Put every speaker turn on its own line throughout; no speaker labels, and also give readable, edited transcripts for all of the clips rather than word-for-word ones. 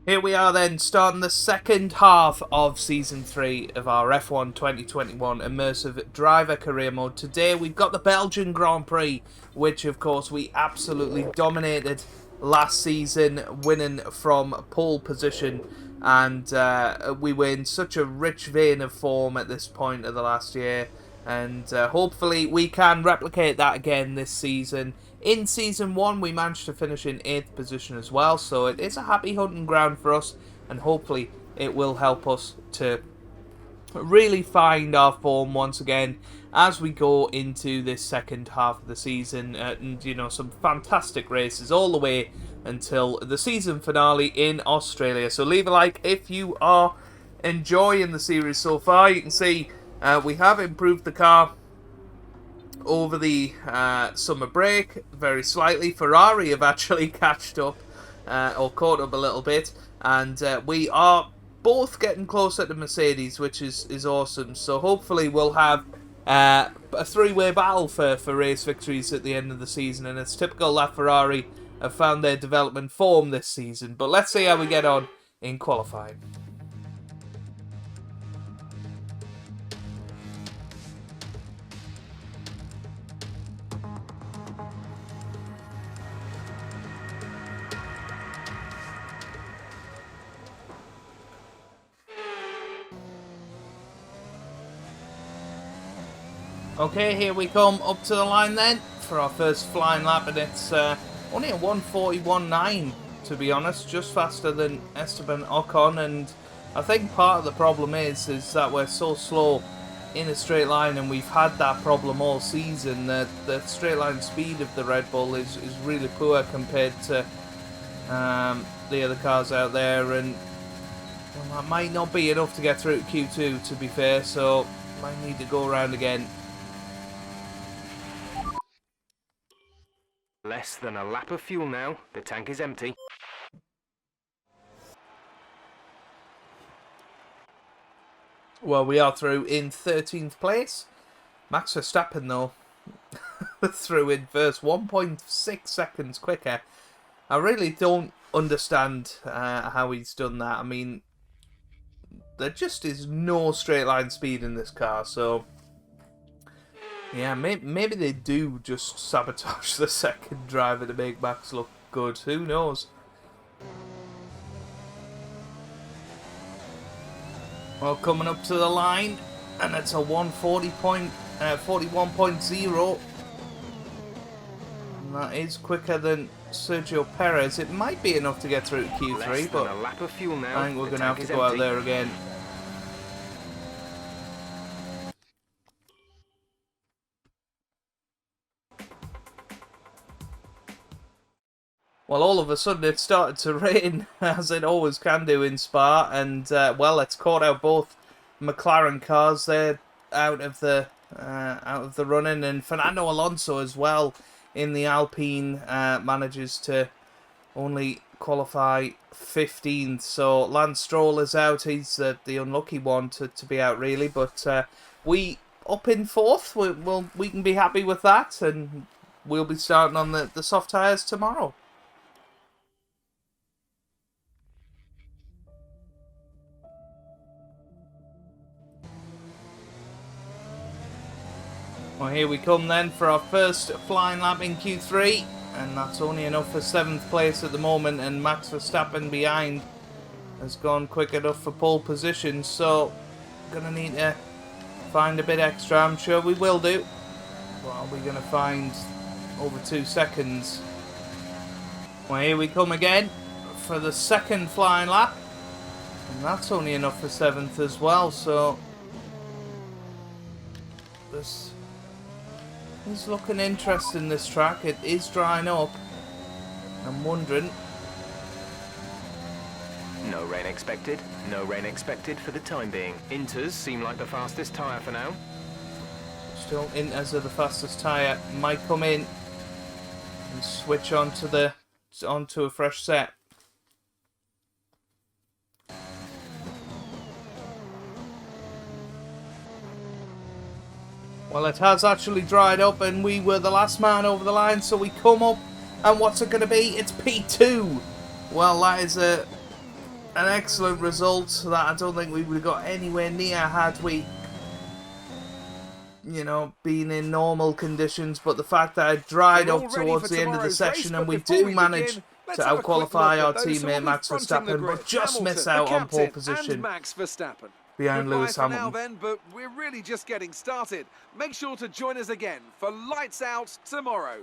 Here we are then, starting the second half of Season 3 of our F1 2021 Immersive Driver Career Mode. Today we've got the Belgian Grand Prix, which of course we absolutely dominated last season, winning from pole position. And we were in such a rich vein of form at this point of the last year. And hopefully we can replicate that again this season. In Season 1, we managed to finish in 8th position as well, so it is a happy hunting ground for us, and hopefully it will help us to really find our form once again as we go into this second half of the season, and, you know, some fantastic races all the way until the season finale in Australia. So leave a like if you are enjoying the series so far. You can see we have improved the car over the summer break very slightly. Ferrari have actually caught up a little bit, and we are both getting closer to Mercedes, which is awesome. So hopefully we'll have a three-way battle for race victories at the end of the season, and it's typical that Ferrari have found their development form this season. But let's see how we get on in qualifying. Okay, here we come up to the line then for our first flying lap, and it's only a 1:41.9 to be honest, just faster than Esteban Ocon. And I think part of the problem is that we're so slow in a straight line, and we've had that problem all season. The straight line speed of the Red Bull is really poor compared to the other cars out there, and well, that might not be enough to get through to Q2 to be fair, so might need to go around again.
Less than a lap of fuel now. The tank is empty.
Well, we are through in 13th place. Max Verstappen, though, through in first, 1.6 seconds quicker. I really don't understand how he's done that. I mean, there just is no straight line speed in this car, so yeah, maybe they do just sabotage the second driver to make Max look good. Who knows? Well, coming up to the line, and it's a 1:41.0. And that is quicker than Sergio Perez. It might be enough to get through to Q3, but
a lap of fuel now.
I think we're going to have to go out there again. Well, all of a sudden it started to rain, as it always can do in Spa, and well, it's caught out both McLaren cars. They're out of the running, and Fernando Alonso as well in the Alpine manages to only qualify 15th. So Lance Stroll is out. He's the unlucky one to be out, really. But we up in 4th. We can be happy with that, and we'll be starting on the soft tyres tomorrow. Well, here we come then for our first flying lap in Q3, and that's only enough for 7th place at the moment, and Max Verstappen behind has gone quick enough for pole position, so gonna need to find a bit extra. I'm sure we will do. Well, we're gonna find over 2 seconds. Well, here we come again for the second flying lap, and that's only enough for 7th as well, so this is looking interesting, this track. It is drying up. I'm wondering.
No rain expected. No rain expected for the time being. Inters seem like the fastest tyre for now.
Still Inters are the fastest tyre. Might come in and switch onto a fresh set. Well, it has actually dried up, and we were the last man over the line, so we come up, and what's it going to be? It's P2. Well, that is a an excellent result that I don't think we would have got anywhere near had we, you know, been in normal conditions. But the fact that it dried up towards the end of the session and we do manage to outqualify our teammate Max Verstappen, but just miss out on pole position behind Lewis Hamilton.
Now then, but we're really just getting started. Make sure to join us again for Lights Out tomorrow.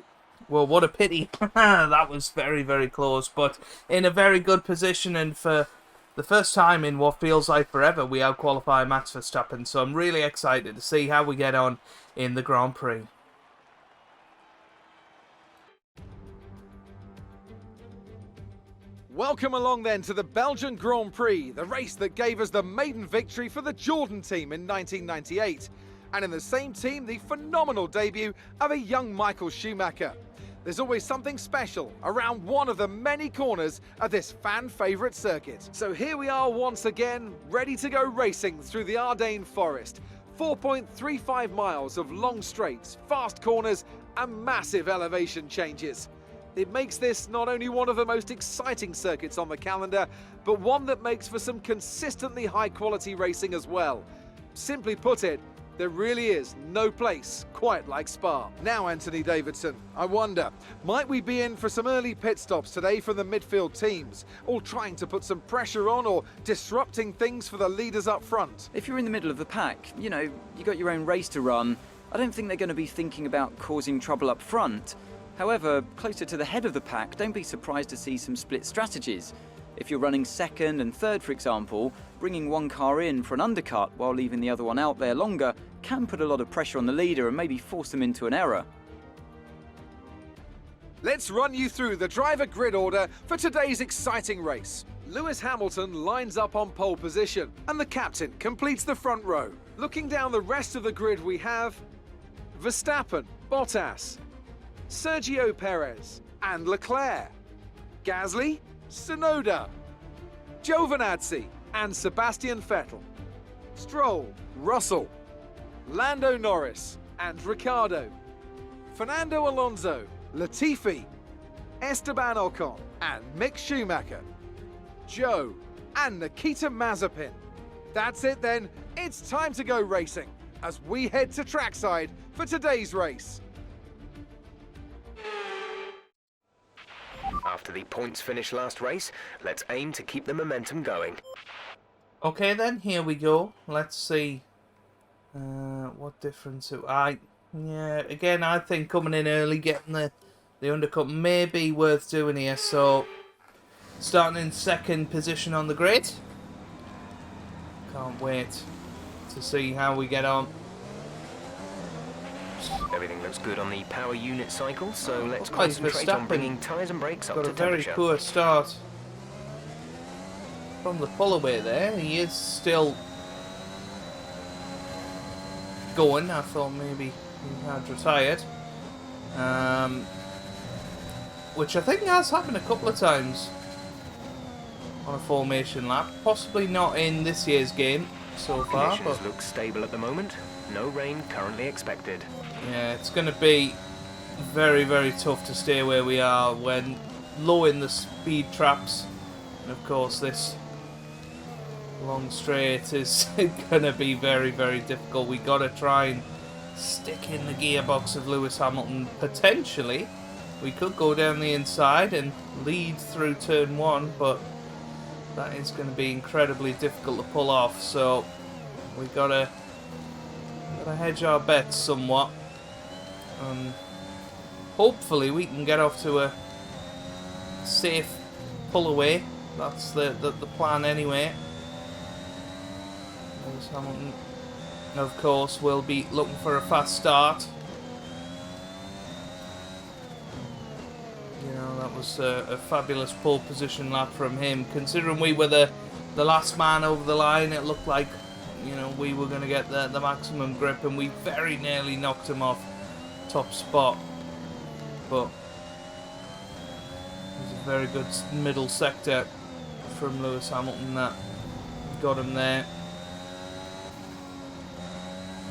Well, what a pity. That was very, very close, but in a very good position, and for the first time in what feels like forever, we outqualify Max Verstappen, so I'm really excited to see how we get on in the Grand Prix.
Welcome along then to the Belgian Grand Prix, the race that gave us the maiden victory for the Jordan team in 1998. And in the same team, the phenomenal debut of a young Michael Schumacher. There's always something special around one of the many corners of this fan-favourite circuit. So here we are once again, ready to go racing through the Ardennes Forest. 4.35 miles of long straights, fast corners and massive elevation changes. It makes this not only one of the most exciting circuits on the calendar, but one that makes for some consistently high-quality racing as well. Simply put it, there really is no place quite like Spa. Now, Anthony Davidson, I wonder, might we be in for some early pit stops today from the midfield teams, all trying to put some pressure on or disrupting things for the leaders up front?
If you're in the middle of the pack, you know, you got your own race to run. I don't think they're going to be thinking about causing trouble up front. However, closer to the head of the pack, don't be surprised to see some split strategies. If you're running second and third, for example, bringing one car in for an undercut while leaving the other one out there longer can put a lot of pressure on the leader and maybe force them into an error.
Let's run you through the driver grid order for today's exciting race. Lewis Hamilton lines up on pole position, and the captain completes the front row. Looking down the rest of the grid, we have Verstappen, Bottas, Sergio Perez and Leclerc, Gasly, Tsunoda, Giovinazzi and Sebastian Vettel, Stroll, Russell, Lando Norris and Ricciardo, Fernando Alonso, Latifi, Esteban Ocon and Mick Schumacher, Joe and Nikita Mazepin. That's it then, it's time to go racing as we head to trackside for today's race.
After the points finish last race, let's aim to keep the momentum going.
Okay then, here we go. Let's see what difference again, I think coming in early, getting the undercut may be worth doing here. So starting in second position on the grid. Can't wait to see how we get on.
Everything looks good on the power unit cycle, so let's concentrate on bringing tyres and brakes up to temperature.
Got a very poor start from the pull away there. He is still going. I thought maybe he had retired, which I think has happened a couple of times on a formation lap. Possibly not in this year's game so far.
Conditions look stable at the moment. No rain currently expected.
Yeah, it's going to be very, very tough to stay where we are when low in the speed traps. And of course, this long straight is going to be very, very difficult. We got to try and stick in the gearbox of Lewis Hamilton. Potentially, we could go down the inside and lead through turn one, but that is going to be incredibly difficult to pull off. So we got to hedge our bets somewhat. Hopefully we can get off to a safe pull away. That's the plan anyway. Lewis Hamilton, of course, will be looking for a fast start. You know, that was a fabulous pole position lap from him. Considering we were the last man over the line, it looked like, you know, we were going to get the maximum grip, and we very nearly knocked him off top spot. But it was a very good middle sector from Lewis Hamilton that got him there.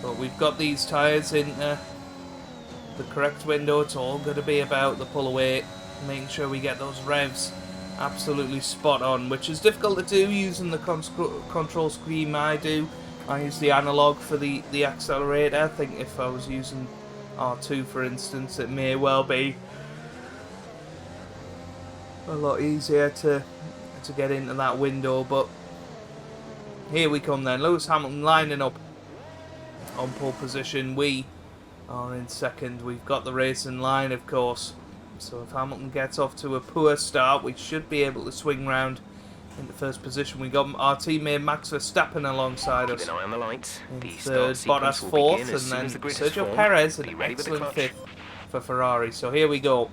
But we've got these tyres in the correct window. It's all going to be about the pull away, making sure we get those revs absolutely spot on, which is difficult to do using the control scheme I do. I use the analog for the accelerator. I think if I was using R2 for instance, it may well be a lot easier to get into that window, but here we come then. Lewis Hamilton lining up on pole position. We are in second. We've got the race in line, of course. So if Hamilton gets off to a poor start, we should be able to swing round into first position. We got our teammate Max Verstappen alongside us.
Keep an eye on the lights.
In
The
third,
start
Bottas
sequence will
fourth,
begin
and
as soon
then
as the grid is
Sergio
formed.
Perez
Be
an
ready with the
excellent
clutch.
fifth for Ferrari. So here we go.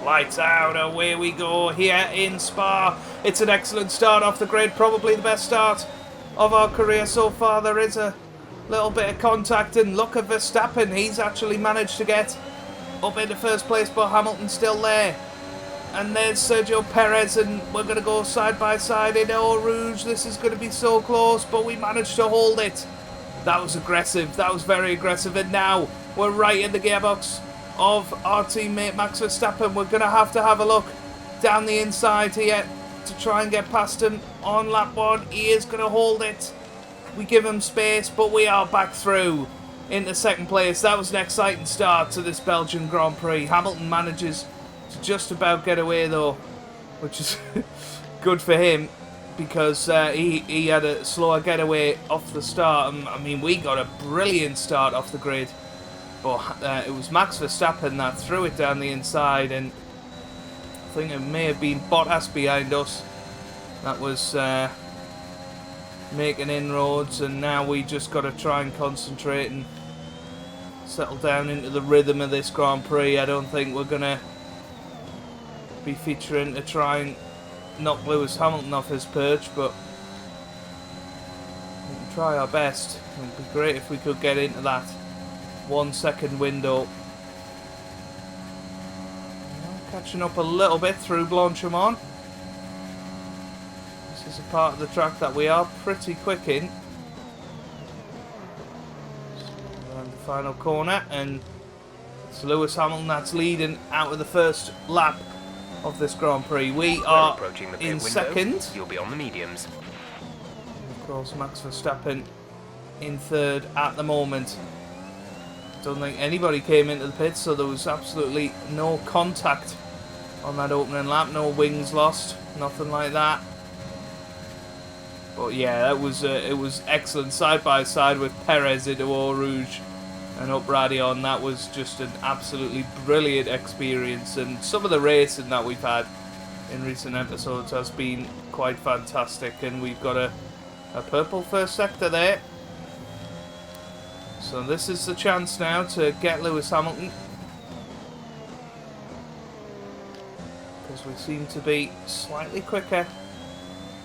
Lights out, away we go here in Spa. It's an excellent start off the grid, probably the best start of our career so far. There is a little bit of contact, and look at Verstappen. He's actually managed to get up into first place, but Hamilton's still there. And there's Sergio Perez, and we're going to go side by side in Eau Rouge. This is going to be so close, but we managed to hold it. That was aggressive. That was very aggressive. And now we're right in the gearbox of our teammate Max Verstappen. We're going to have a look down the inside here to try and get past him on lap 1. He is going to hold it. We give him space, but we are back through into second place. That was an exciting start to this Belgian Grand Prix. Hamilton manages to just about get away though, which is good for him, because he had a slower getaway off the start. I mean, we got a brilliant start off the grid, but it was Max Verstappen that threw it down the inside, and I think it may have been Bottas behind us that was making inroads, and now we just got to try and concentrate and settle down into the rhythm of this Grand Prix. I don't think we're going to be featuring to try and knock Lewis Hamilton off his perch, but we can try our best. It would be great if we could get into that 1 second window. Catching up a little bit through Blanchimont. This is a part of the track that we are pretty quick in. Around the final corner, and it's Lewis Hamilton that's leading out of the first lap of this Grand Prix. We are
approaching the pit
in
window.
second.
You'll be on the mediums.
Of course, Max Verstappen in third at the moment. Don't think anybody came into the pits, so there was absolutely no contact on that opening lap. No wings lost, nothing like that. But yeah, that was it was excellent side by side with Perez into Eau Rouge and up Radion. That was just an absolutely brilliant experience, and some of the racing that we've had in recent episodes has been quite fantastic. And we've got a purple first sector there, so this is the chance now to get Lewis Hamilton, because we seem to be slightly quicker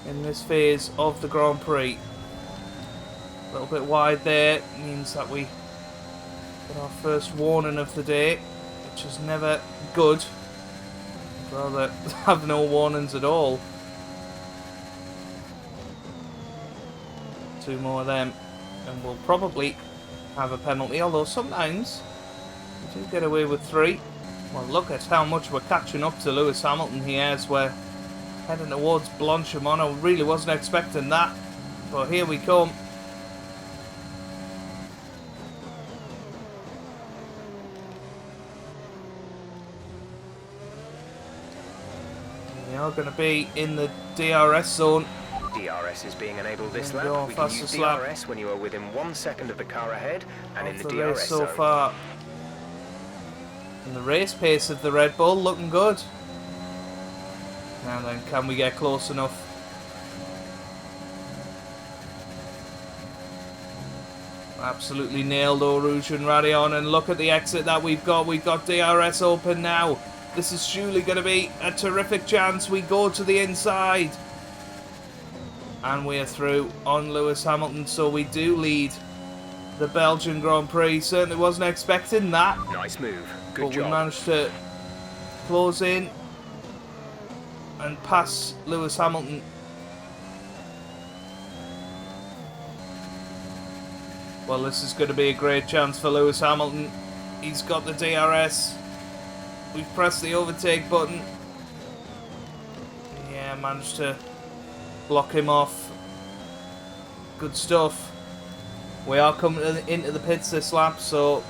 in this phase of the Grand Prix. A little bit wide there means that we get our first warning of the day, which is never good. I'd rather have no warnings at all. 2 more of them and we'll probably have a penalty, although sometimes we do get away with 3. Well, look at how much we're catching up to Lewis Hamilton here as we're heading towards Blanchimont. I really wasn't expecting that, but here we come. We are going to be in the DRS zone.
DRS is being enabled this
There we go,
lap. We can use
fastest lap
DRS when you are within 1 second of the car ahead and in
of
the
the
DRS
race so
zone.
far. And the race pace of the Red Bull looking good. Now then, can we get close enough? Absolutely nailed Eau Rouge and Radion, and look at the exit that we've got. We've got DRS open now. This is surely going to be a terrific chance. We go to the inside. And we are through on Lewis Hamilton, so we do lead the Belgian Grand Prix. Certainly wasn't expecting that.
Nice move. Good
But
job.
we managed to close in and pass Lewis Hamilton. Well, this is going to be a great chance for Lewis Hamilton. He's got the DRS. We've pressed the overtake button. Yeah, managed to block him off. Good stuff. We are coming into the pits this lap, so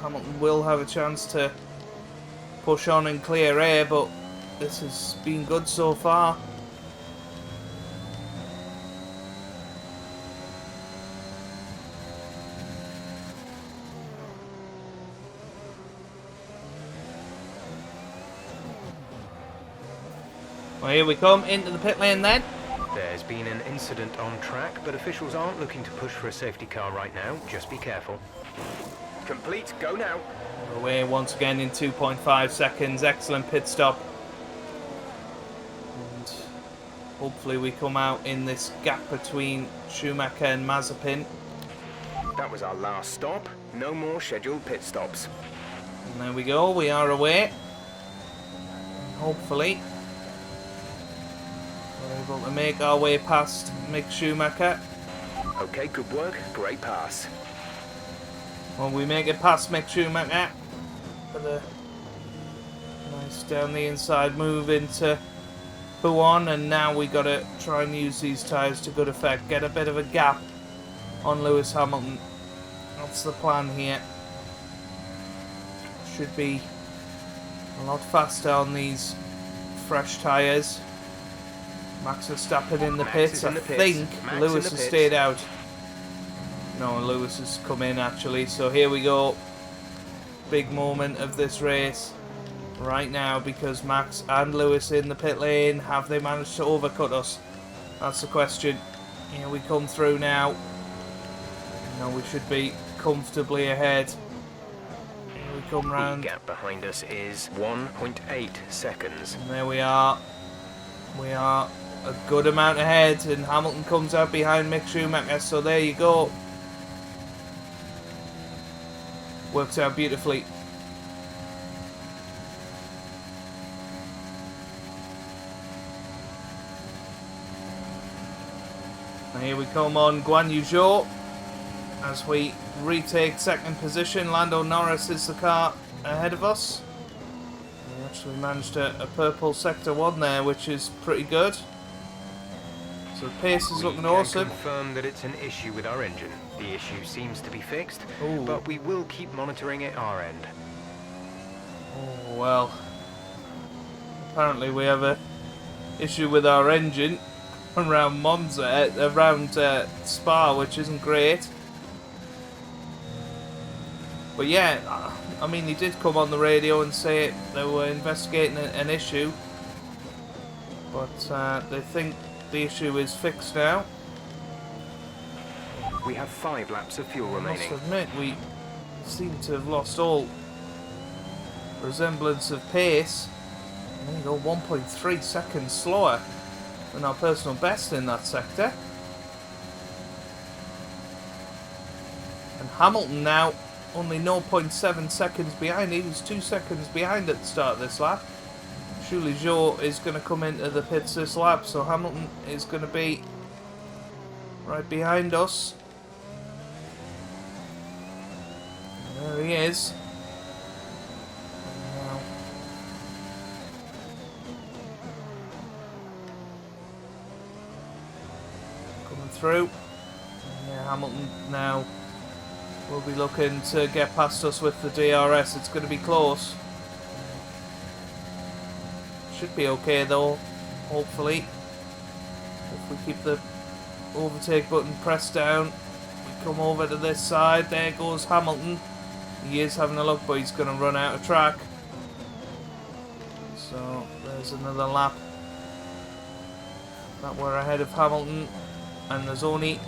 Hamilton will have a chance to push on and clear air, but this has been good so far. Well, here we come into the pit lane then.
There's been an incident on track, but officials aren't looking to push for a safety car right now. Just be careful. Complete, go now.
Away once again in 2.5 seconds. Excellent pit stop. And hopefully we come out in this gap between Schumacher and Mazepin.
That was our last stop. No more scheduled pit stops.
And there we go, we are away. And hopefully we're able to make our way past Mick Schumacher.
Okay, good work. Great pass.
Well, we make it past Mick Schumacher with a nice down the inside move into Puan, and now we got to try and use these tyres to good effect. Get a bit of a gap on Lewis Hamilton. That's the plan here. Should be a lot faster on these fresh tyres. Max Verstappen in the pits. I think Lewis has stayed out. No, Lewis has come in actually. So here we go. Big moment of this race right now, because Max and Lewis in the pit lane. Have they managed to overcut us? That's the question. Here we come through now. No, we should be comfortably ahead. Here we come round.
The gap behind us is 1.8 seconds.
And there we are. We are a good amount ahead, and Hamilton comes out behind Mick Schumacher, so there you go. Works out beautifully. And here we come on Guan Yu Zhou as we retake second position. Lando Norris is the car ahead of us. We actually managed a purple sector 1 there, which is pretty good. So the pace is looking awesome.
We can confirm that it's an issue with our engine. The issue seems to be fixed,
Ooh.
but we will keep monitoring it our end.
Oh well. Apparently we have a issue with our engine around Monza, around Spa, which isn't great. But yeah, I mean, he did come on the radio and say they were investigating an issue, but they think the issue is fixed now.
We have 5 laps of fuel
I
remaining.
must admit, we seem to have lost all resemblance of pace. There you go, 1.3 seconds slower than our personal best in that sector. And Hamilton now only 0.7 seconds behind. He was 2 seconds behind at the start of this lap. Surely Zhou is going to come into the pits this lap, so Hamilton is going to be right behind us. And there he is. And now coming through. Yeah, Hamilton now will be looking to get past us with the DRS. It's going to be close. Should be okay though, hopefully. If we keep the overtake button pressed down, we come over to this side. There goes Hamilton. He is having a look, but he's going to run out of track. So there's another lap that we're ahead of Hamilton, and there's only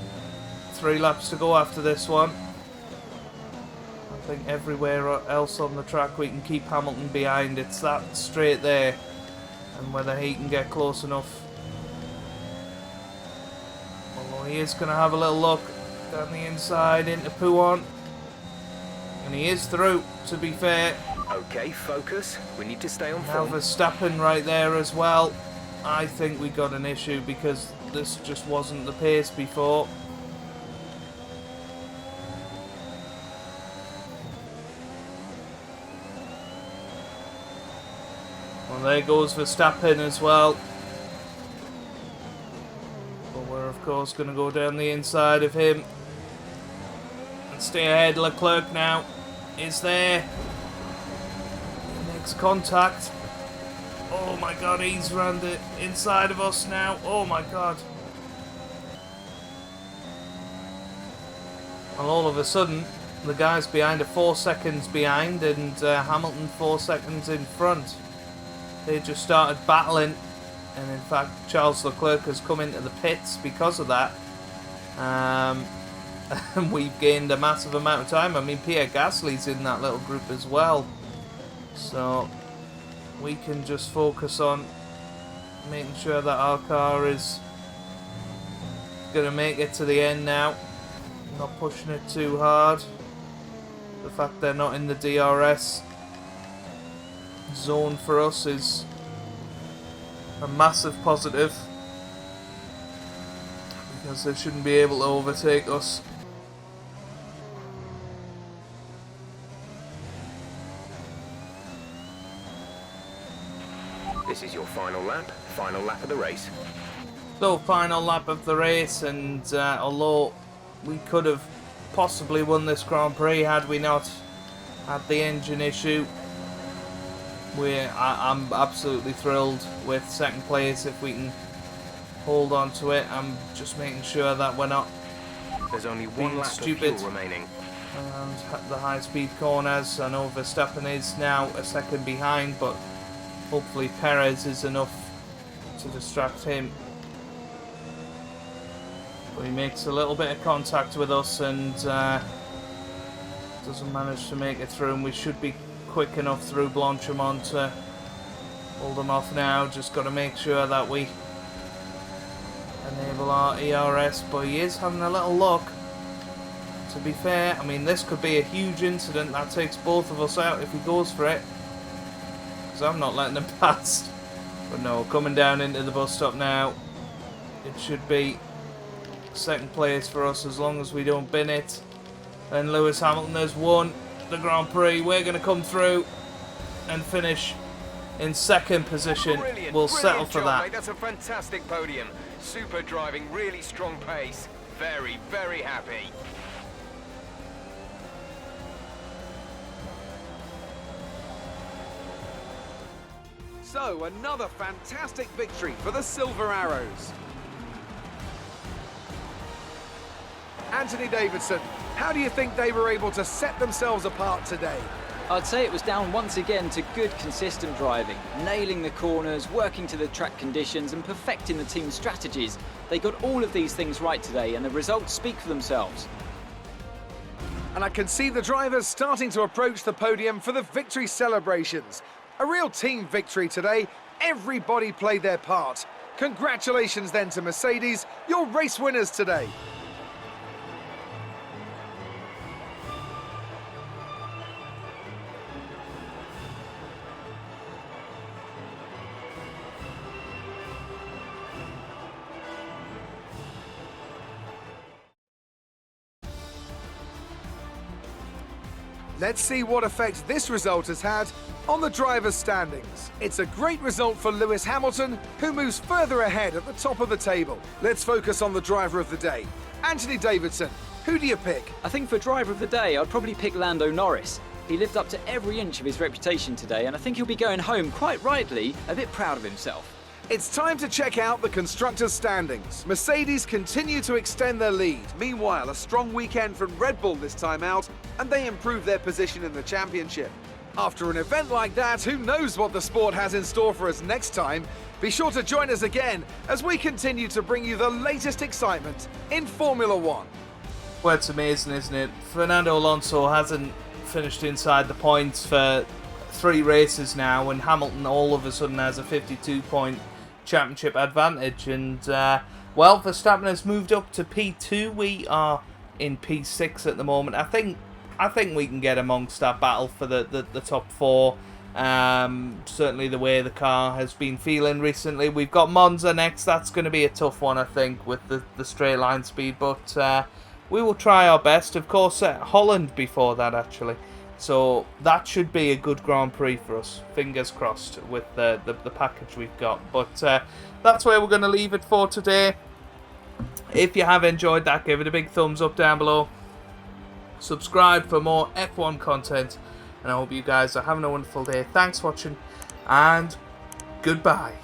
3 laps to go after this one. I think everywhere else on the track we can keep Hamilton behind. It's that straight there, and whether he can get close enough. Although he is going to have a little look down the inside into Puan, and he is through, to be fair.
Okay, focus. We need to stay on
Now
form.
Verstappen right there as well. I think we got an issue because this just wasn't the pace before. Well, there goes Verstappen as well. But we're of course going to go down the inside of him and stay ahead. Leclerc now is there. He makes contact. Oh my god, he's round the inside of us now. Oh my god. And all of a sudden, the guys behind are 4 seconds behind, and Hamilton 4 seconds in front. They just started battling, and in fact Charles Leclerc has come into the pits because of that. And we've gained a massive amount of time. I mean, Pierre Gasly's in that little group as well. So we can just focus on making sure that our car is going to make it to the end now. Not pushing it too hard. The fact they're not in the DRS zone for us is a massive positive, because they shouldn't be able to overtake us.
This is your final lap of the race.
So, final lap of the race, and although we could have possibly won this Grand Prix had we not had the engine issue, I'm absolutely thrilled with second place if we can hold on to it. I'm just making sure that we're not
There's only
being
one lap
stupid
of fuel remaining.
and the high-speed corners. I know Verstappen is now a second behind, but hopefully Perez is enough to distract him. But he makes a little bit of contact with us and doesn't manage to make it through, and we should be quick enough through Blanchimont to hold him off now. Just got to make sure that we enable our ERS, but he is having a little look. To be fair, I mean, this could be a huge incident that takes both of us out if he goes for it, because I'm not letting him past. But no, coming down into the bus stop now. It should be second place for us as long as we don't bin it. And Lewis Hamilton has won the Grand Prix. We're going to come through and finish in second position. We'll settle for that.
Mate. That's a fantastic podium. Super driving, really strong pace. Very, very happy.
So, another fantastic victory for the Silver Arrows. Anthony Davidson, how do you think they were able to set themselves apart today?
I'd say it was down once again to good, consistent driving, nailing the corners, working to the track conditions and perfecting the team's strategies. They got all of these things right today, and the results speak for themselves.
And I can see the drivers starting to approach the podium for the victory celebrations. A real team victory today. Everybody played their part. Congratulations then to Mercedes, your race winners today. Let's see what effect this result has had on the drivers' standings. It's a great result for Lewis Hamilton, who moves further ahead at the top of the table. Let's focus on the driver of the day. Anthony Davidson, who do you pick?
I think for driver of the day, I'd probably pick Lando Norris. He lived up to every inch of his reputation today, and I think he'll be going home, quite rightly, a bit proud of himself.
It's time to check out the constructors' standings. Mercedes continue to extend their lead. Meanwhile, a strong weekend from Red Bull this time out, and they improve their position in the championship. After an event like that, who knows what the sport has in store for us next time? Be sure to join us again as we continue to bring you the latest excitement in Formula One.
Well, it's amazing, isn't it? Fernando Alonso hasn't finished inside the points for 3 races now, and Hamilton all of a sudden has a 52-point championship advantage. And, well, Verstappen has moved up to P2. We are in P6 at the moment. I think we can get amongst that battle for the top 4. Certainly the way the car has been feeling recently. We've got Monza next. That's going to be a tough one, I think, with the straight line speed. But we will try our best. Of course, Holland before that, actually. So that should be a good Grand Prix for us. Fingers crossed with the package we've got. But that's where we're going to leave it for today. If you have enjoyed that, give it a big thumbs up down below. Subscribe for more F1 content. And I hope you guys are having a wonderful day. Thanks for watching. And goodbye.